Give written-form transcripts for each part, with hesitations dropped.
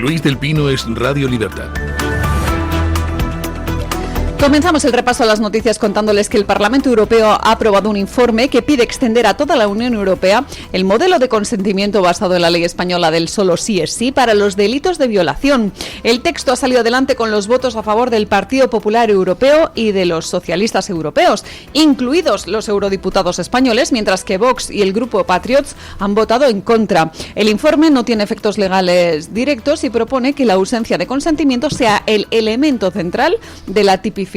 Luis del Pino es Radio Libertad. Comenzamos el repaso a las noticias contándoles que el Parlamento Europeo ha aprobado un informe que pide extender a toda la Unión Europea el modelo de consentimiento basado en la ley española del solo sí es sí para los delitos de violación. El texto ha salido adelante con los votos a favor del Partido Popular Europeo y de los socialistas europeos, incluidos los eurodiputados españoles, mientras que Vox y el grupo Patriots han votado en contra. El informe no tiene efectos legales directos y propone que la ausencia de consentimiento sea el elemento central de la tipificación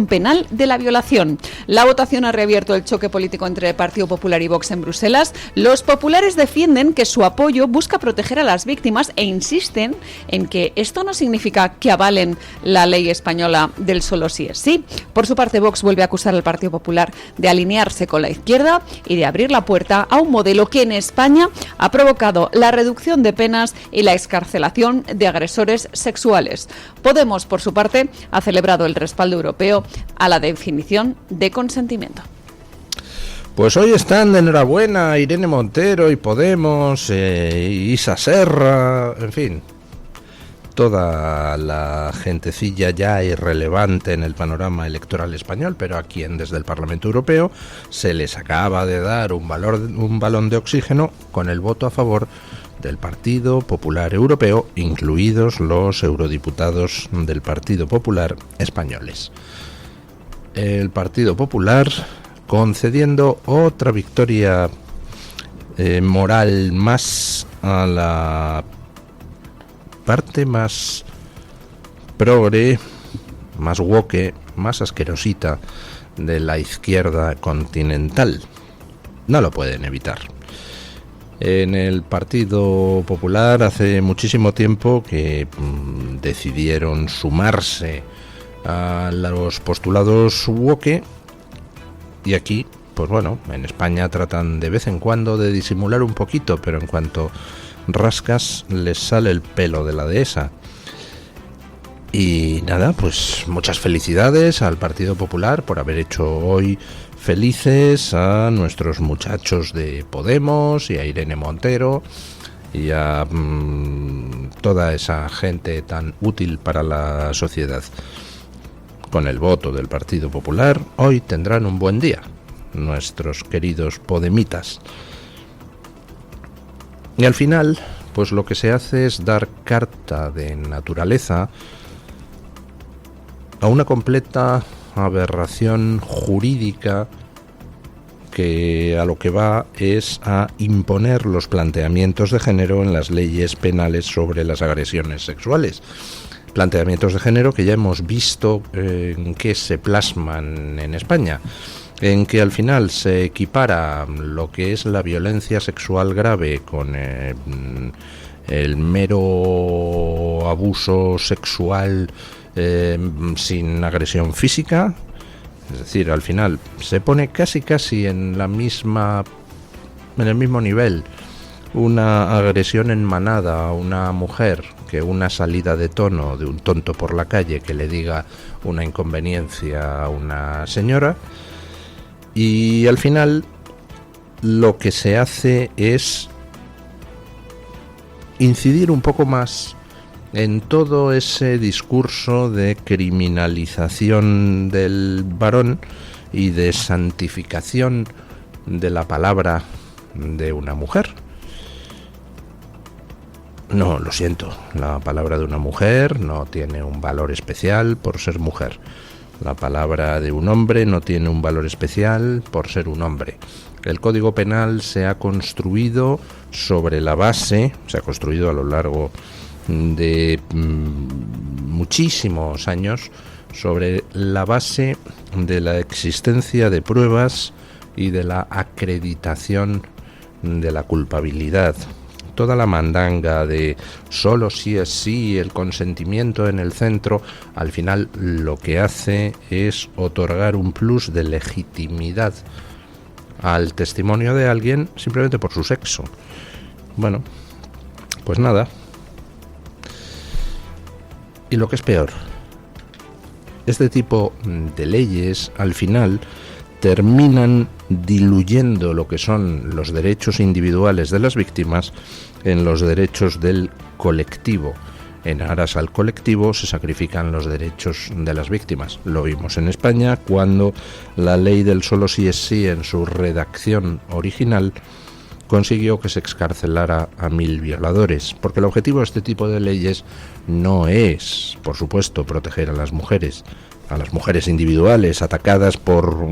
penal de la violación. La votación ha reabierto el choque político entre el Partido Popular y Vox en Bruselas. Los populares defienden que su apoyo busca proteger a las víctimas e insisten en que esto no significa que avalen la ley española del solo sí es sí. Por su parte, Vox vuelve a acusar al Partido Popular de alinearse con la izquierda y de abrir la puerta a un modelo que en España ha provocado la reducción de penas y la excarcelación de agresores sexuales. Podemos, por su parte, ha celebrado el respaldo europeo a la definición de consentimiento. Pues hoy están de enhorabuena Irene Montero y Podemos, Isa Serra, en fin, toda la gentecilla ya irrelevante en el panorama electoral español, pero a quien desde el Parlamento Europeo se les acaba de dar un balón de oxígeno con el voto a favor del Partido Popular Europeo, incluidos los eurodiputados del Partido Popular españoles. El Partido Popular concediendo otra victoria moral más a la parte más progre, más woke, más asquerosita de la izquierda continental. No lo pueden evitar. En el Partido Popular hace muchísimo tiempo que decidieron sumarse a los postulados woke y aquí, pues bueno, en España tratan de vez en cuando de disimular un poquito, pero en cuanto rascas les sale el pelo de la dehesa. Y nada, pues muchas felicidades al Partido Popular por haber hecho hoy felices a nuestros muchachos de Podemos y a Irene Montero y a toda esa gente tan útil para la sociedad. Con el voto del Partido Popular, hoy tendrán un buen día, nuestros queridos podemitas. Y al final, pues lo que se hace es dar carta de naturaleza a una completa aberración jurídica que a lo que va es a imponer los planteamientos de género en las leyes penales sobre las agresiones sexuales. Planteamientos de género que ya hemos visto en qué se plasman en España, en que al final se equipara lo que es la violencia sexual grave con el mero abuso sexual sin agresión física. Es decir, al final se pone casi en el mismo nivel una agresión en manada a una mujer que una salida de tono de un tonto por la calle que le diga una inconveniencia a una señora. Y al final lo que se hace es incidir un poco más en todo ese discurso de criminalización del varón y de santificación de la palabra de una mujer. No, lo siento, la palabra de una mujer no tiene un valor especial por ser mujer. La palabra de un hombre no tiene un valor especial por ser un hombre. El Código Penal se ha construido sobre la base, se ha construido a lo largo de muchísimos años, sobre la base de la existencia de pruebas y de la acreditación de la culpabilidad. Toda la mandanga de solo sí es sí, el consentimiento en el centro, al final lo que hace es otorgar un plus de legitimidad al testimonio de alguien simplemente por su sexo. Bueno, pues nada. Y lo que es peor, este tipo de leyes al final terminan diluyendo lo que son los derechos individuales de las víctimas en los derechos del colectivo. en aras al colectivo se sacrifican los derechos de las víctimas. Lo vimos en España cuando la ley del solo sí es sí, en su redacción original, consiguió que se excarcelara a 1000 violadores, porque el objetivo de este tipo de leyes no es, por supuesto, proteger a las mujeres individuales atacadas por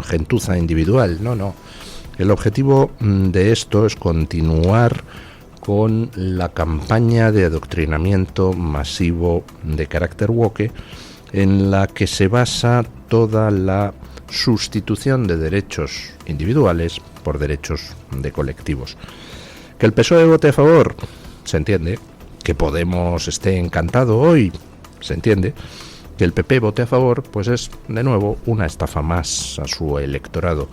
gentuza individual, no. El objetivo de esto es continuar con la campaña de adoctrinamiento masivo de carácter woke, en la que se basa toda la sustitución de derechos individuales por derechos de colectivos. Que el PSOE vote a favor, se entiende. Que Podemos esté encantado hoy, se entiende. Que el PP vote a favor, pues es de nuevo una estafa más a su electorado.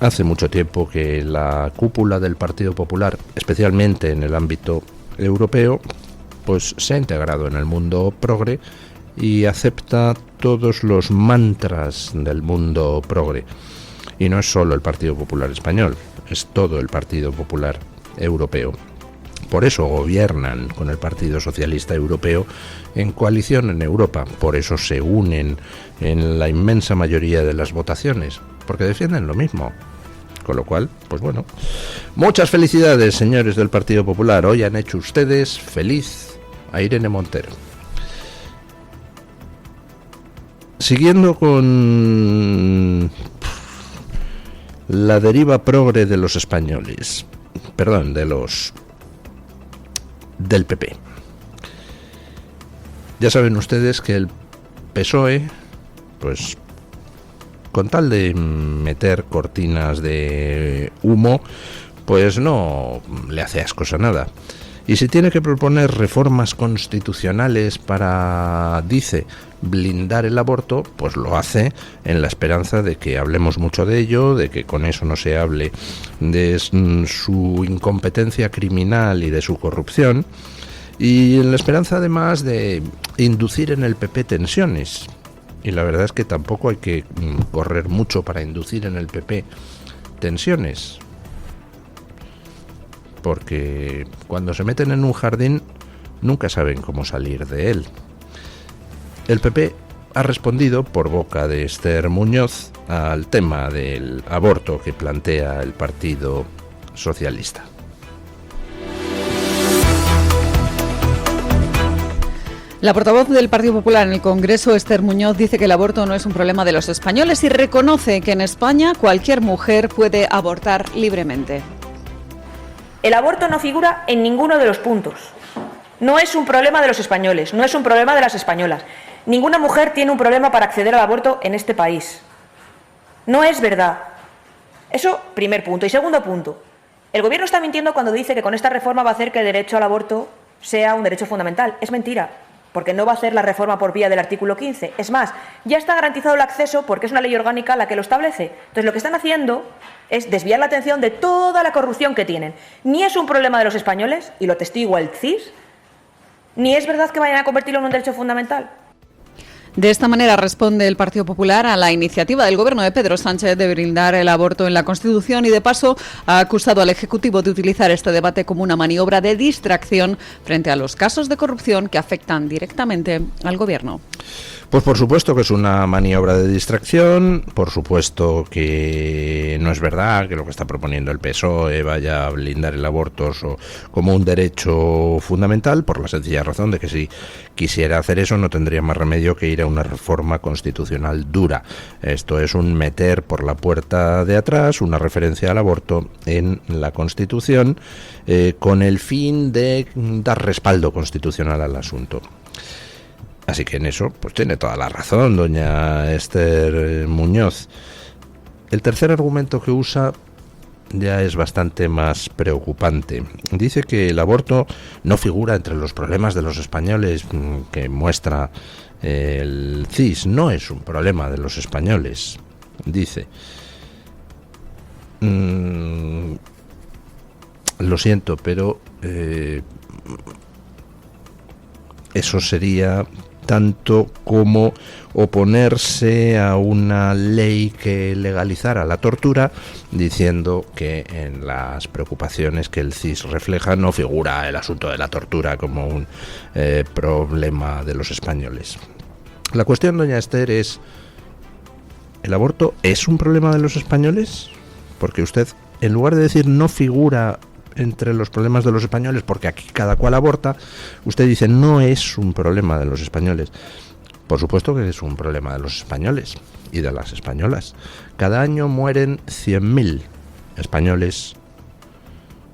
Hace mucho tiempo que la cúpula del Partido Popular, especialmente en el ámbito europeo, pues se ha integrado en el mundo progre y acepta todos los mantras del mundo progre. Y no es solo el Partido Popular español, es todo el Partido Popular europeo. Por eso gobiernan con el Partido Socialista Europeo en coalición en Europa, por eso se unen en la inmensa mayoría de las votaciones, porque defienden lo mismo. Con lo cual, pues bueno, muchas felicidades, señores del Partido Popular. Hoy han hecho ustedes feliz a Irene Montero. Siguiendo con la deriva progre de los españoles, perdón, del PP. Ya saben ustedes que el PSOE, pues con tal de meter cortinas de humo, pues no le hace ascos a nada. Y si tiene que proponer reformas constitucionales para, dice, blindar el aborto, pues lo hace en la esperanza de que hablemos mucho de ello, de que con eso no se hable de su incompetencia criminal y de su corrupción, y en la esperanza además de inducir en el PP tensiones. Y la verdad es que tampoco hay que correr mucho para inducir en el PP tensiones, porque cuando se meten en un jardín nunca saben cómo salir de él. El PP ha respondido por boca de Esther Muñoz al tema del aborto que plantea el Partido Socialista. La portavoz del Partido Popular en el Congreso, Esther Muñoz, dice que el aborto no es un problema de los españoles y reconoce que en España cualquier mujer puede abortar libremente. El aborto no figura en ninguno de los puntos. No es un problema de los españoles, no es un problema de las españolas. Ninguna mujer tiene un problema para acceder al aborto en este país. No es verdad. Eso, primer punto. Y segundo punto, el Gobierno está mintiendo cuando dice que con esta reforma va a hacer que el derecho al aborto sea un derecho fundamental. Es mentira, porque no va a hacer la reforma por vía del artículo 15. Es más, ya está garantizado el acceso porque es una ley orgánica la que lo establece. Entonces, lo que están haciendo es desviar la atención de toda la corrupción que tienen. Ni es un problema de los españoles, y lo testigua el CIS, ni es verdad que vayan a convertirlo en un derecho fundamental. De esta manera responde el Partido Popular a la iniciativa del Gobierno de Pedro Sánchez de blindar el aborto en la Constitución y, de paso, ha acusado al Ejecutivo de utilizar este debate como una maniobra de distracción frente a los casos de corrupción que afectan directamente al Gobierno. Pues por supuesto que es una maniobra de distracción, por supuesto que no es verdad que lo que está proponiendo el PSOE vaya a blindar el aborto como un derecho fundamental, por la sencilla razón de que si quisiera hacer eso no tendría más remedio que ir a una reforma constitucional dura. Esto es un meter por la puerta de atrás una referencia al aborto en la Constitución con el fin de dar respaldo constitucional al asunto. Así que en eso pues tiene toda la razón doña Esther Muñoz. El tercer argumento que usa ya es bastante más preocupante. Dice que el aborto no figura entre los problemas de los españoles que muestra el CIS. No es un problema de los españoles, dice. Lo siento, pero eso sería tanto como oponerse a una ley que legalizara la tortura, diciendo que en las preocupaciones que el CIS refleja no figura el asunto de la tortura como un problema de los españoles. La cuestión, doña Esther, es: ¿el aborto es un problema de los españoles? Porque usted, en lugar de decir no figura entre los problemas de los españoles, porque aquí cada cual aborta, usted dice no es un problema de los españoles. Por supuesto que es un problema de los españoles y de las españolas. Cada año mueren 100.000 españoles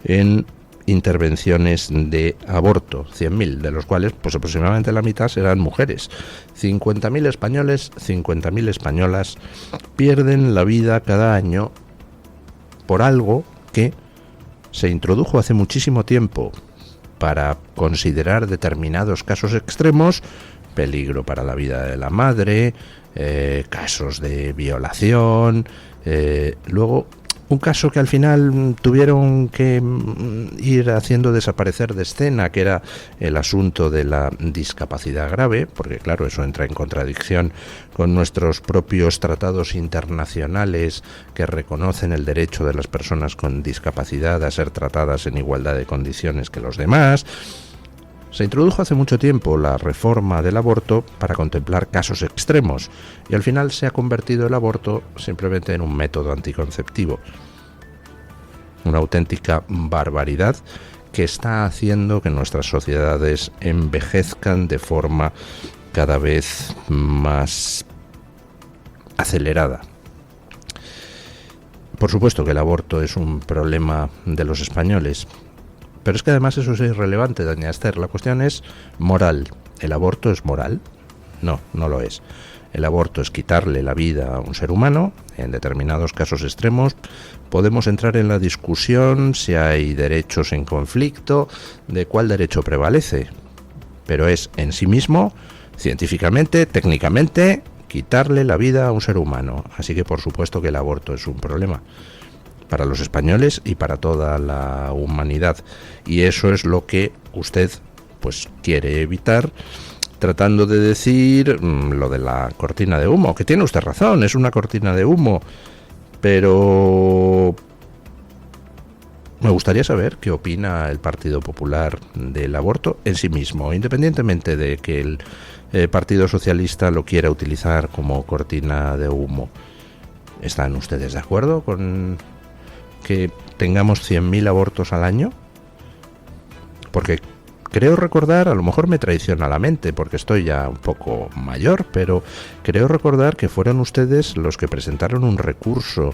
en intervenciones de aborto, 100.000, de los cuales pues aproximadamente la mitad serán mujeres. 50.000 españoles, 50.000 españolas pierden la vida cada año por algo que se introdujo hace muchísimo tiempo para considerar determinados casos extremos, peligro para la vida de la madre, casos de violación, luego un caso que al final tuvieron que ir haciendo desaparecer de escena, que era el asunto de la discapacidad grave, porque claro, eso entra en contradicción con nuestros propios tratados internacionales que reconocen el derecho de las personas con discapacidad a ser tratadas en igualdad de condiciones que los demás. Se introdujo hace mucho tiempo la reforma del aborto para contemplar casos extremos y al final se ha convertido el aborto simplemente en un método anticonceptivo. Una auténtica barbaridad que está haciendo que nuestras sociedades envejezcan de forma cada vez más acelerada. Por supuesto que el aborto es un problema de los españoles, pero es que además eso es irrelevante, doña Esther. La cuestión es moral. ¿El aborto es moral? No, no lo es. El aborto es quitarle la vida a un ser humano. En determinados casos extremos podemos entrar en la discusión si hay derechos en conflicto, de cuál derecho prevalece. Pero es en sí mismo, científicamente, técnicamente, quitarle la vida a un ser humano. Así que por supuesto que el aborto es un problema para los españoles y para toda la humanidad, y eso es lo que usted pues quiere evitar, tratando de decir lo de la cortina de humo, que tiene usted razón, es una cortina de humo, pero me gustaría saber qué opina el Partido Popular del aborto en sí mismo, independientemente de que el Partido Socialista lo quiera utilizar como cortina de humo. ¿Están ustedes de acuerdo con que tengamos 100.000 abortos al año? Porque creo recordar, a lo mejor me traiciona la mente porque estoy ya un poco mayor, pero creo recordar que fueron ustedes los que presentaron un recurso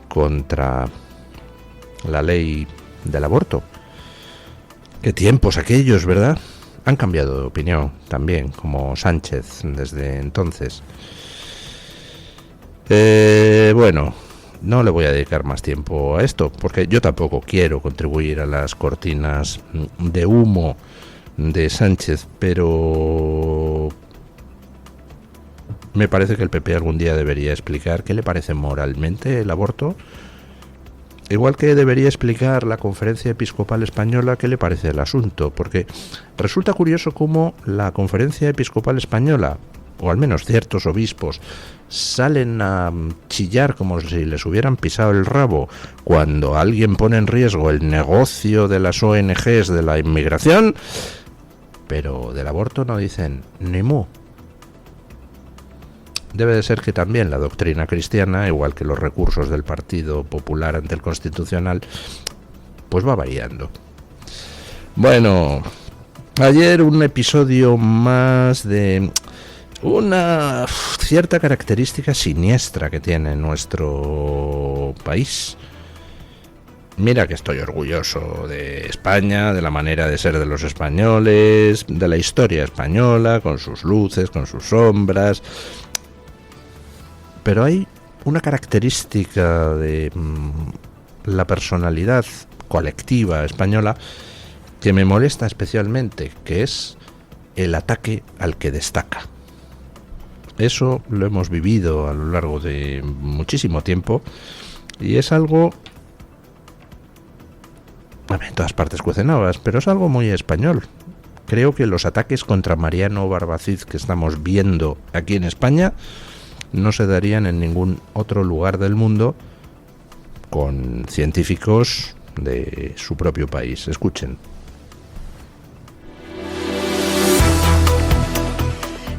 contra la ley del aborto. Qué tiempos aquellos, ¿verdad? Han cambiado de opinión también, como Sánchez desde entonces. Bueno, no le voy a dedicar más tiempo a esto, porque yo tampoco quiero contribuir a las cortinas de humo de Sánchez, pero me parece que el PP algún día debería explicar qué le parece moralmente el aborto, igual que debería explicar la Conferencia Episcopal Española qué le parece el asunto, porque resulta curioso cómo la Conferencia Episcopal Española, o al menos ciertos obispos, salen a chillar como si les hubieran pisado el rabo cuando alguien pone en riesgo el negocio de las ONGs de la inmigración, pero del aborto no dicen ni mu. Debe de ser que también la doctrina cristiana, igual que los recursos del Partido Popular ante el Constitucional, pues va variando. Bueno, ayer un episodio más de una cierta característica siniestra que tiene nuestro país. Mira que estoy orgulloso de España, de la manera de ser de los españoles, de la historia española, con sus luces, con sus sombras. Pero hay una característica de la personalidad colectiva española que me molesta especialmente, que es el ataque al que destaca. Eso lo hemos vivido a lo largo de muchísimo tiempo y es algo, en todas partes cuecen habas, pero es algo muy español, creo que los ataques contra Mariano Barbacid que estamos viendo aquí en España no se darían en ningún otro lugar del mundo con científicos de su propio país. Escuchen.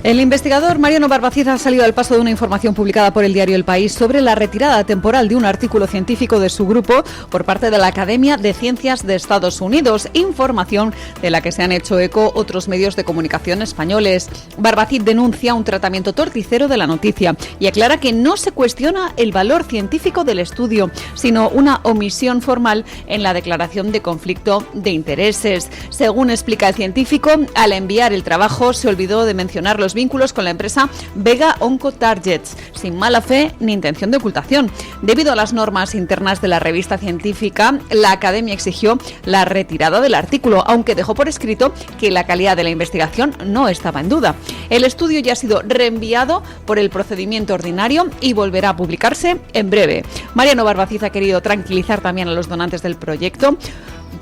El investigador Mariano Barbacid ha salido al paso de una información publicada por el diario El País sobre la retirada temporal de un artículo científico de su grupo por parte de la Academia de Ciencias de Estados Unidos, información de la que se han hecho eco otros medios de comunicación españoles. Barbacid denuncia un tratamiento torticero de la noticia y aclara que no se cuestiona el valor científico del estudio, sino una omisión formal en la declaración de conflicto de intereses. Según explica el científico, al enviar el trabajo se olvidó de mencionar los vínculos con la empresa Vega Oncotargets, sin mala fe ni intención de ocultación. Debido a las normas internas de la revista científica, la Academia exigió la retirada del artículo, aunque dejó por escrito que la calidad de la investigación no estaba en duda. El estudio ya ha sido reenviado por el procedimiento ordinario y volverá a publicarse en breve. Mariano Barbacid ha querido tranquilizar también a los donantes del proyecto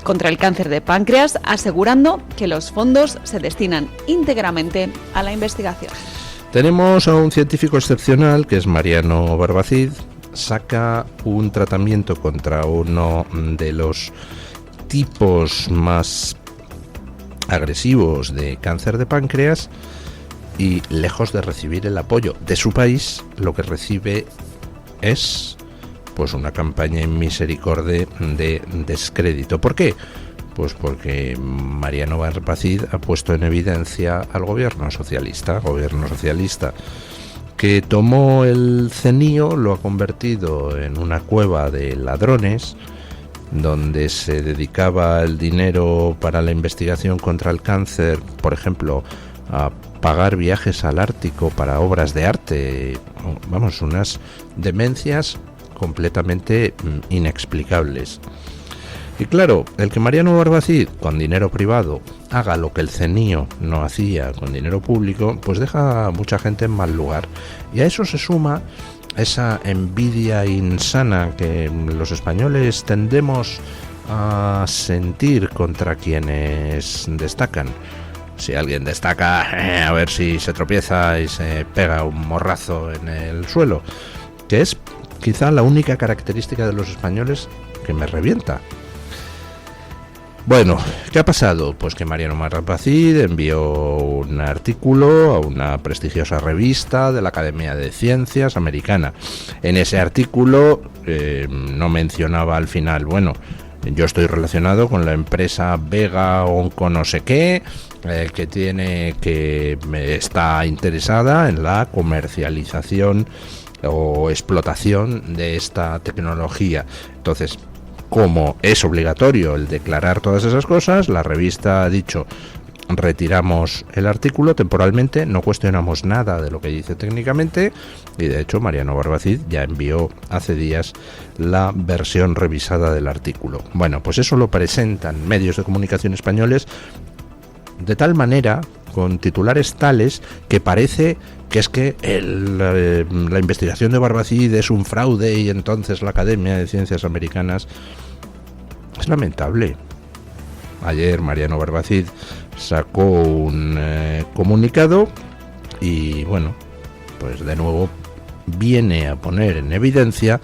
contra el cáncer de páncreas, asegurando que los fondos se destinan íntegramente a la investigación. Tenemos a un científico excepcional que es Mariano Barbacid. Saca un tratamiento contra uno de los tipos más agresivos de cáncer de páncreas y, lejos de recibir el apoyo de su país, lo que recibe es pues una campaña en misericordia de descrédito. ¿Por qué? Pues porque Mariano Barbacid ha puesto en evidencia al gobierno socialista que tomó el CNIO, lo ha convertido en una cueva de ladrones, donde se dedicaba el dinero para la investigación contra el cáncer, por ejemplo, a pagar viajes al Ártico para obras de arte. Vamos, unas demencias completamente inexplicables. Y claro, el que Mariano Barbacid con dinero privado haga lo que el CNIO no hacía con dinero público, pues deja a mucha gente en mal lugar. Y a eso se suma esa envidia insana que los españoles tendemos a sentir contra quienes destacan. Si alguien destaca, a ver si se tropieza y se pega un morrazo en el suelo, que es quizá la única característica de los españoles que me revienta. Bueno, ¿qué ha pasado? Pues que Mariano Barbacid envió un artículo a una prestigiosa revista de la Academia de Ciencias americana. En ese artículo no mencionaba al final, bueno, yo estoy relacionado con la empresa Vega Onco no sé qué, que está interesada en la comercialización o explotación de esta tecnología. Entonces, como es obligatorio el declarar todas esas cosas, la revista ha dicho: retiramos el artículo temporalmente, no cuestionamos nada de lo que dice técnicamente, y de hecho Mariano Barbacid ya envió hace días la versión revisada del artículo. Bueno, pues eso lo presentan medios de comunicación españoles de tal manera, con titulares tales, que parece que es que la investigación de Barbacid es un fraude y entonces la Academia de Ciencias Americanas. Es lamentable. Ayer Mariano Barbacid sacó un comunicado y, bueno, pues de nuevo viene a poner en evidencia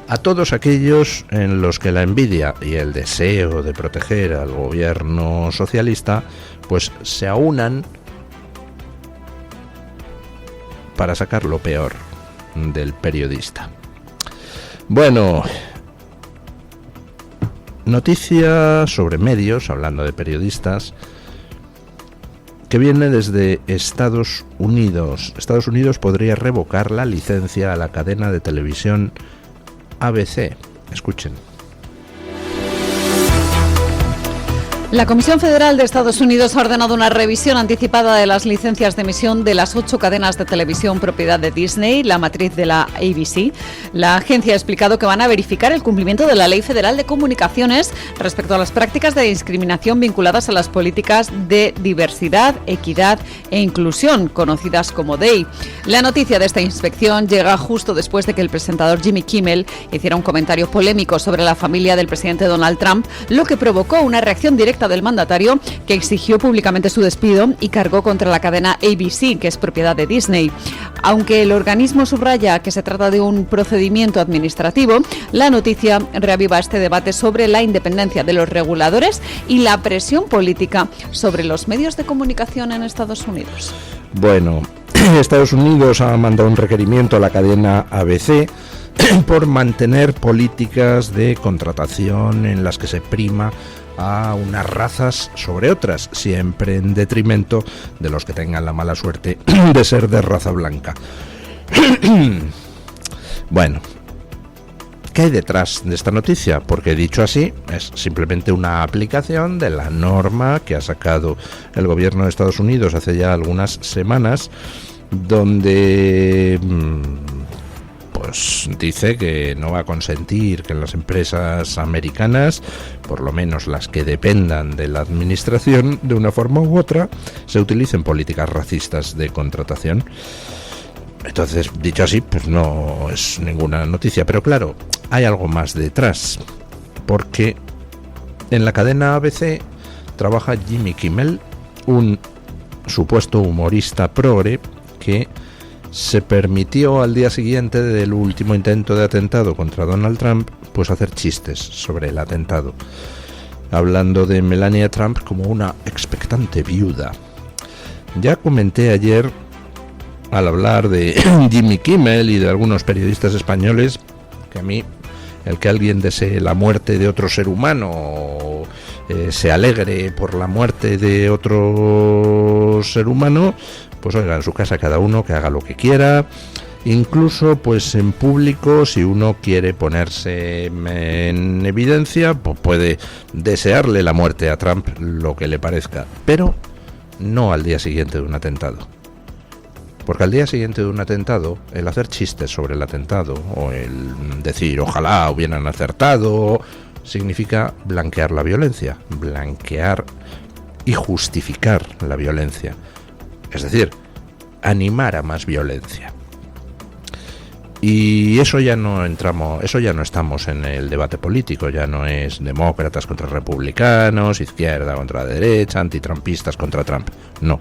a todos aquellos en los que la envidia y el deseo de proteger al gobierno socialista pues se aunan para sacar lo peor del periodista. Bueno, noticia sobre medios, hablando de periodistas, que viene desde Estados Unidos. Estados Unidos podría revocar la licencia a la cadena de televisión ABC. Escuchen. La Comisión Federal de Estados Unidos ha ordenado una revisión anticipada de las licencias de emisión de las 8 cadenas de televisión propiedad de Disney, la matriz de la ABC. La agencia ha explicado que van a verificar el cumplimiento de la Ley Federal de Comunicaciones respecto a las prácticas de discriminación vinculadas a las políticas de diversidad, equidad e inclusión, conocidas como DEI. La noticia de esta inspección llega justo después de que el presentador Jimmy Kimmel hiciera un comentario polémico sobre la familia del presidente Donald Trump, lo que provocó una reacción directa directa del mandatario, que exigió públicamente su despido y cargó contra la cadena ABC, que es propiedad de Disney. Aunque el organismo subraya que se trata de un procedimiento administrativo, la noticia reaviva este debate sobre la independencia de los reguladores y la presión política sobre los medios de comunicación en Estados Unidos. Bueno, Estados Unidos ha mandado un requerimiento a la cadena ABC por mantener políticas de contratación en las que se prima a unas razas sobre otras, siempre en detrimento de los que tengan la mala suerte de ser de raza blanca. Bueno, ¿qué hay detrás de esta noticia? Porque dicho así, es simplemente una aplicación de la norma que ha sacado el gobierno de Estados Unidos hace ya algunas semanas, donde pues dice que no va a consentir que en las empresas americanas, por lo menos las que dependan de la administración, de una forma u otra, se utilicen políticas racistas de contratación. Entonces, dicho así, pues no es ninguna noticia. Pero claro, hay algo más detrás, porque en la cadena ABC trabaja Jimmy Kimmel, un supuesto humorista progre que se permitió al día siguiente del último intento de atentado contra Donald Trump, pues hacer chistes sobre el atentado, hablando de Melania Trump como una expectante viuda. Ya comenté ayer, al hablar de Jimmy Kimmel y de algunos periodistas españoles, que a mí el que alguien desee la muerte de otro ser humano o se alegre por la muerte de otro ser humano, pues oiga, en su casa cada uno que haga lo que quiera, incluso pues en público, si uno quiere ponerse en evidencia, pues puede desearle la muerte a Trump, lo que le parezca, pero no al día siguiente de un atentado. Porque al día siguiente de un atentado, el hacer chistes sobre el atentado o el decir ojalá hubieran acertado, significa blanquear la violencia, blanquear y justificar la violencia. Es decir, animar a más violencia. Y eso ya no estamos en el debate político, ya no es demócratas contra republicanos, izquierda contra derecha, antitrampistas contra Trump. No.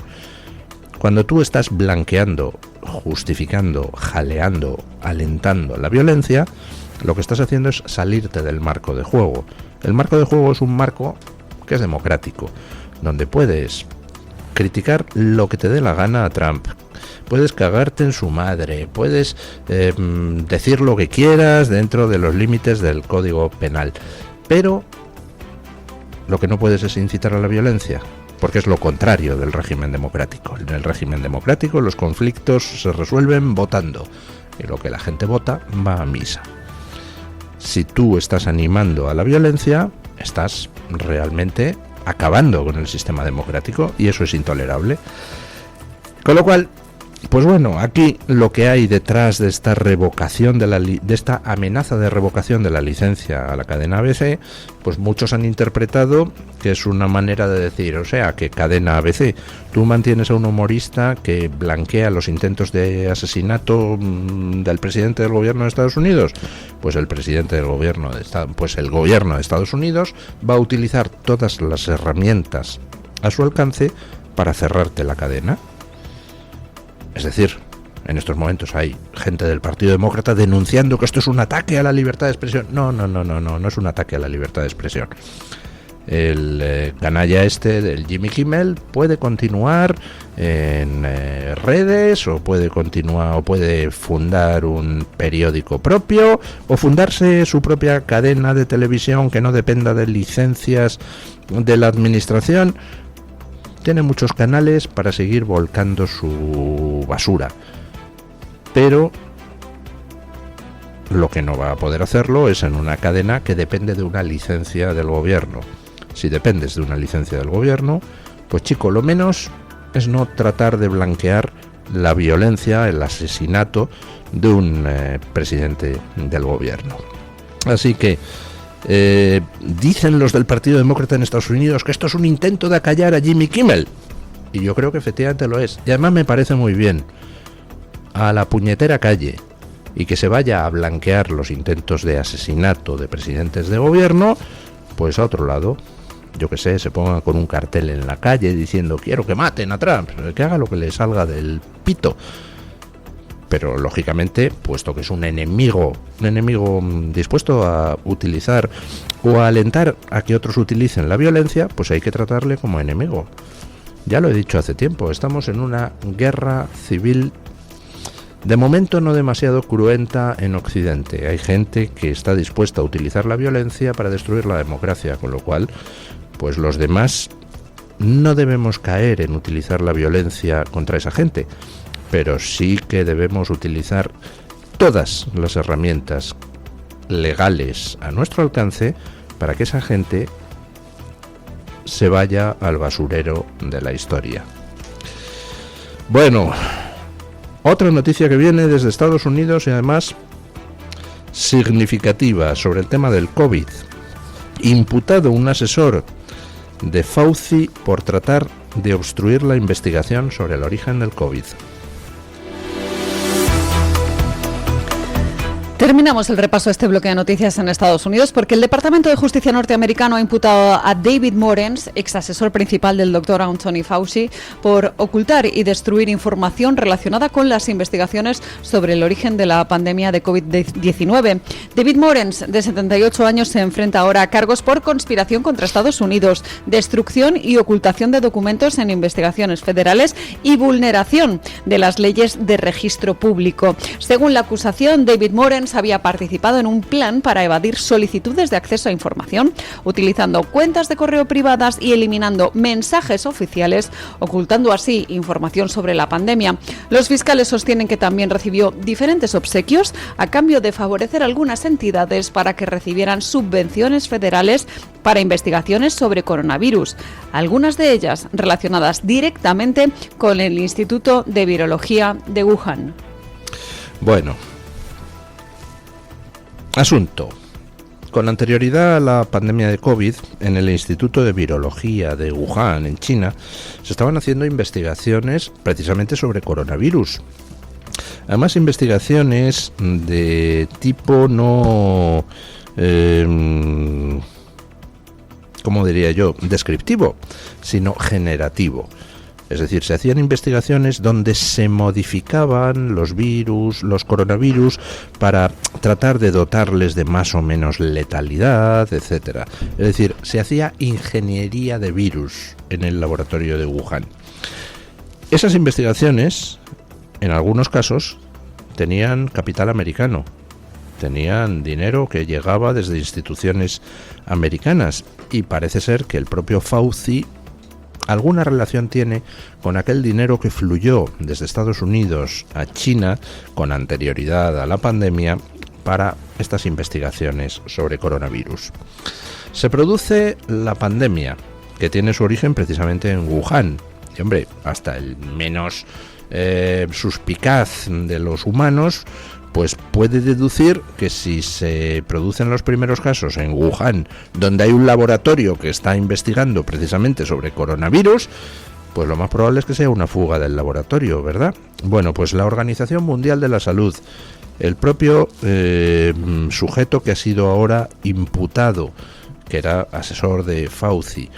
Cuando tú estás blanqueando, justificando, jaleando, alentando la violencia, lo que estás haciendo es salirte del marco de juego. El marco de juego es un marco que es democrático, donde puedes criticar lo que te dé la gana a Trump, puedes cagarte en su madre, puedes decir lo que quieras dentro de los límites del Código Penal, pero lo que no puedes es incitar a la violencia, porque es lo contrario del régimen democrático. En el régimen democrático los conflictos se resuelven votando, y lo que la gente vota va a misa. Si tú estás animando a la violencia, estás realmente acabando con el sistema democrático, y eso es intolerable. Con lo cual, pues bueno, aquí lo que hay detrás de esta revocación de esta amenaza de revocación de la licencia a la cadena ABC, pues muchos han interpretado que es una manera de decir, o sea, que cadena ABC, tú mantienes a un humorista que blanquea los intentos de asesinato del presidente del gobierno de Estados Unidos, pues el presidente del gobierno el gobierno de Estados Unidos va a utilizar todas las herramientas a su alcance para cerrarte la cadena. Es decir, en estos momentos hay gente del Partido Demócrata denunciando que esto es un ataque a la libertad de expresión. No es un ataque a la libertad de expresión. El canalla del Jimmy Kimmel puede continuar en redes, o puede fundar un periódico propio, o fundarse su propia cadena de televisión que no dependa de licencias de la administración. Tiene muchos canales para seguir volcando su basura, pero lo que no va a poder hacerlo es en una cadena que depende de una licencia del gobierno. Si dependes de una licencia del gobierno, pues chico, lo menos es no tratar de blanquear la violencia, el asesinato de un presidente del gobierno. Así que dicen los del Partido Demócrata en Estados Unidos que esto es un intento de acallar a Jimmy Kimmel, y yo creo que efectivamente lo es, y además me parece muy bien. A la puñetera calle, y que se vaya a blanquear los intentos de asesinato de presidentes de gobierno, pues a otro lado. yo que sé, se pongan con un cartel en la calle diciendo quiero que maten a Trump, que haga lo que le salga del pito. Pero lógicamente, puesto que es un enemigo dispuesto a utilizar o a alentar a que otros utilicen la violencia, pues hay que tratarle como enemigo. Ya lo he dicho hace tiempo, estamos en una guerra civil, de momento no demasiado cruenta en Occidente. Hay gente que está dispuesta a utilizar la violencia para destruir la democracia, con lo cual, pues los demás no debemos caer en utilizar la violencia contra esa gente. Pero sí que debemos utilizar todas las herramientas legales a nuestro alcance para que esa gente se vaya al basurero de la historia. Bueno, otra noticia que viene desde Estados Unidos y además significativa sobre el tema del COVID. Imputado un asesor de Fauci por tratar de obstruir la investigación sobre el origen del COVID. Terminamos el repaso a este bloque de noticias en Estados Unidos porque el Departamento de Justicia norteamericano ha imputado a David Morens, ex asesor principal del doctor Anthony Fauci, por ocultar y destruir información relacionada con las investigaciones sobre el origen de la pandemia de COVID-19. David Morens, de 78 años, se enfrenta ahora a cargos por conspiración contra Estados Unidos, destrucción y ocultación de documentos en investigaciones federales y vulneración de las leyes de registro público. Según la acusación, David Morens había participado en un plan para evadir solicitudes de acceso a información, utilizando cuentas de correo privadas y eliminando mensajes oficiales, ocultando así información sobre la pandemia. Los fiscales sostienen que también recibió diferentes obsequios a cambio de favorecer a algunas entidades para que recibieran subvenciones federales para investigaciones sobre coronavirus, algunas de ellas relacionadas directamente con el Instituto de Virología de Wuhan. Bueno, asunto. Con anterioridad a la pandemia de COVID, en el Instituto de Virología de Wuhan, en China, se estaban haciendo investigaciones precisamente sobre coronavirus. Además, investigaciones de tipo no, ¿cómo diría yo?, descriptivo, sino generativo. Es decir, se hacían investigaciones donde se modificaban los virus, los coronavirus, para tratar de dotarles de más o menos letalidad, etcétera. Es decir, se hacía ingeniería de virus en el laboratorio de Wuhan. Esas investigaciones, en algunos casos, tenían capital americano, tenían dinero que llegaba desde instituciones americanas, y parece ser que el propio Fauci alguna relación tiene con aquel dinero que fluyó desde Estados Unidos a China con anterioridad a la pandemia para estas investigaciones sobre coronavirus. Se produce la pandemia, que tiene su origen precisamente en Wuhan. Y hombre, hasta el menos suspicaz de los humanos pues puede deducir que si se producen los primeros casos en Wuhan, donde hay un laboratorio que está investigando precisamente sobre coronavirus, pues lo más probable es que sea una fuga del laboratorio, ¿verdad? Bueno, pues la Organización Mundial de la Salud, el propio sujeto que ha sido ahora imputado, que era asesor de Fauci,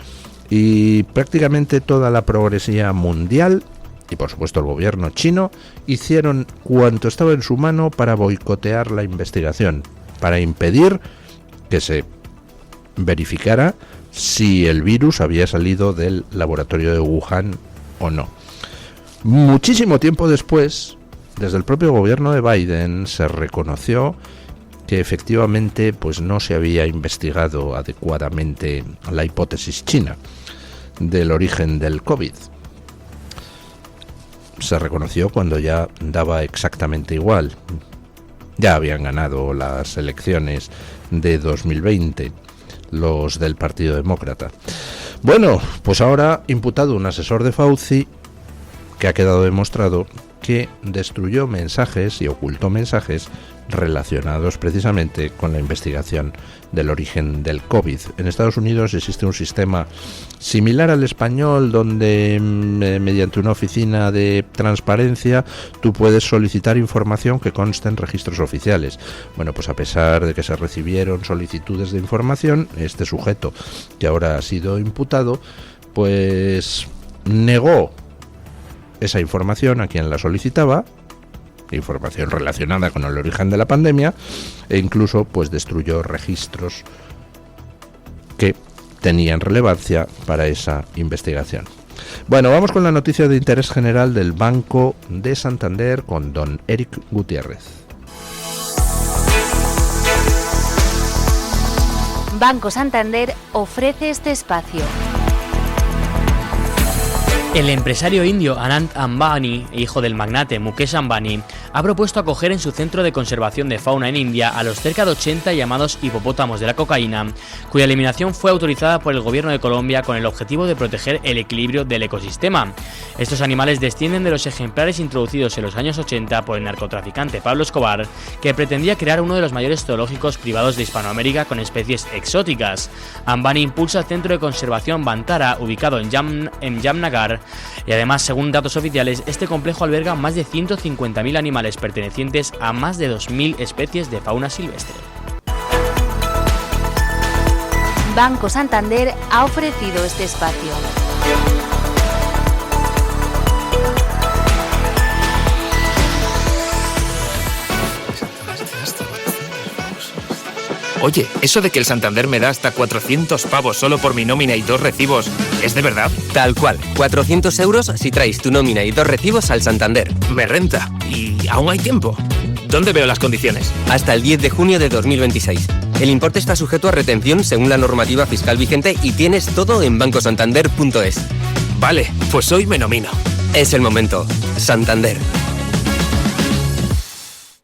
y prácticamente toda la progresía mundial, y por supuesto el gobierno chino, hicieron cuanto estaba en su mano para boicotear la investigación, para impedir que se verificara si el virus había salido del laboratorio de Wuhan o no. Muchísimo tiempo después, desde el propio gobierno de Biden se reconoció que efectivamente pues no se había investigado adecuadamente la hipótesis china del origen del COVID. Se reconoció cuando ya daba exactamente igual. Ya habían ganado las elecciones de 2020 los del Partido Demócrata. Bueno, pues ahora imputado un asesor de Fauci, que ha quedado demostrado que destruyó mensajes y ocultó mensajes relacionados precisamente con la investigación del origen del COVID. En Estados Unidos existe un sistema similar al español donde mediante una oficina de transparencia tú puedes solicitar información que conste en registros oficiales. Bueno, pues a pesar de que se recibieron solicitudes de información, este sujeto, que ahora ha sido imputado, pues negó esa información a quien la solicitaba, información relacionada con el origen de la pandemia, e incluso pues destruyó registros que tenían relevancia para esa investigación. Bueno, vamos con la noticia de interés general del Banco de Santander con don Eric Gutiérrez. Banco Santander ofrece este espacio. El empresario indio Anand Ambani, hijo del magnate Mukesh Ambani, ha propuesto acoger en su centro de conservación de fauna en India a los cerca de 80 llamados hipopótamos de la cocaína, cuya eliminación fue autorizada por el gobierno de Colombia con el objetivo de proteger el equilibrio del ecosistema. Estos animales descienden de los ejemplares introducidos en los años 80 por el narcotraficante Pablo Escobar, que pretendía crear uno de los mayores zoológicos privados de Hispanoamérica con especies exóticas. Ambani impulsa el centro de conservación Bantara, ubicado en Jamnagar, y además, según datos oficiales, este complejo alberga más de 150.000 animales pertenecientes a más de 2.000 especies de fauna silvestre. Banco Santander ha ofrecido este espacio. Oye, eso de que el Santander me da hasta 400 pavos solo por mi nómina y 2 recibos, ¿es de verdad? Tal cual, 400 euros si traes tu nómina y 2 recibos al Santander. Me renta. ¿Y aún hay tiempo? ¿Dónde veo las condiciones? Hasta el 10 de junio de 2026. El importe está sujeto a retención según la normativa fiscal vigente y tienes todo en bancosantander.es. Vale, pues hoy me nomino. Es el momento. Santander.